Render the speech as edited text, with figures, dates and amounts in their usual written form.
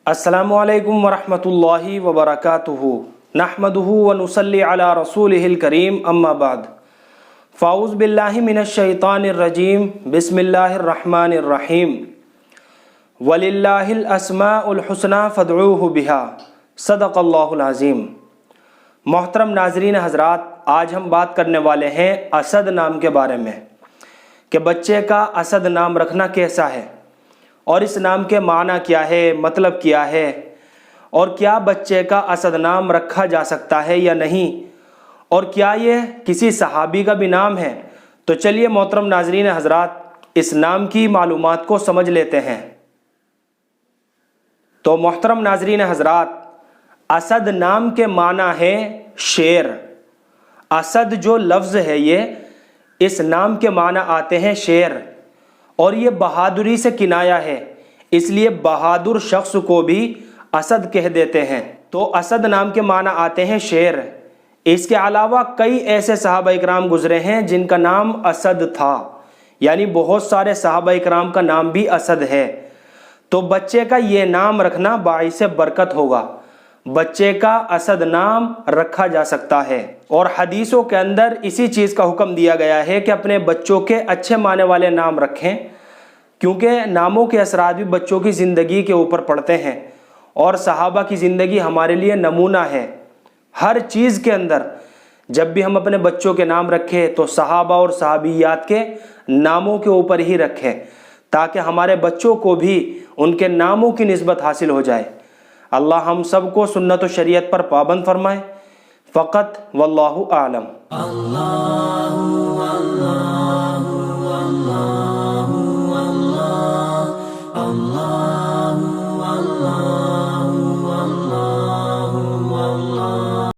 अस्सलामु अलैकुम वरहमतुल्लाहि वबरकातुहू नहमदुहू व नुसल्ली अला रसूलिहिल करीम अम्मा बाद फ़ाऊज़ बिल्लाहि मिनश शैतानिर रजीम बिस्मिल्लाहिर रहमानिर रहीम वलिल्लाहिल अस्माउल हुस्ना फ़दऊहु बिहा सदक़ल्लाहुल अज़ीम। मोहतरम नाज़रीन हज़रात, आज हम बात करने वाले हैं असद नाम के बारे में कि बच्चे का असद नाम रखना कैसा है और इस नाम के माना क्या है, मतलब क्या है, और क्या बच्चे का असद नाम रखा जा सकता है या नहीं, और क्या ये किसी सहाबी का भी नाम है। तो चलिए मोहतरम नाज़रीन हज़रात, इस नाम की मालूमात को समझ लेते हैं। तो मोहतरम नाज़रीन हज़रात, असद नाम के माना है शेर। असद जो लफ्ज़ है ये इस नाम के माना आते हैं शेर, और ये बहादुरी से किनाया है, इसलिए बहादुर शख्स को भी असद कह देते हैं। तो असद नाम के माना आते हैं शेर। इसके अलावा कई ऐसे सहाबा इकराम गुजरे हैं जिनका नाम असद था, यानी बहुत सारे सहाबा इकराम का नाम भी असद है। तो बच्चे का ये नाम रखना बाइसे बरकत होगा। बच्चे का असद नाम रखा जा सकता है, और हदीसों के अंदर इसी चीज़ का हुक्म दिया गया है कि अपने बच्चों के अच्छे माने वाले नाम रखें, क्योंकि नामों के असरात भी बच्चों की ज़िंदगी के ऊपर पड़ते हैं। और सहाबा की ज़िंदगी हमारे लिए नमूना है हर चीज़ के अंदर। जब भी हम अपने बच्चों के नाम रखें तो सहाबा और सहाबियात के नामों के ऊपर ही रखें, ताकि हमारे बच्चों को भी उनके नामों की निस्बत हासिल हो जाए। अल्लाह हम सबको सुन्नत व शरीयत पर पाबंद फरमाए। फ़क़त वल्लाहु आलम।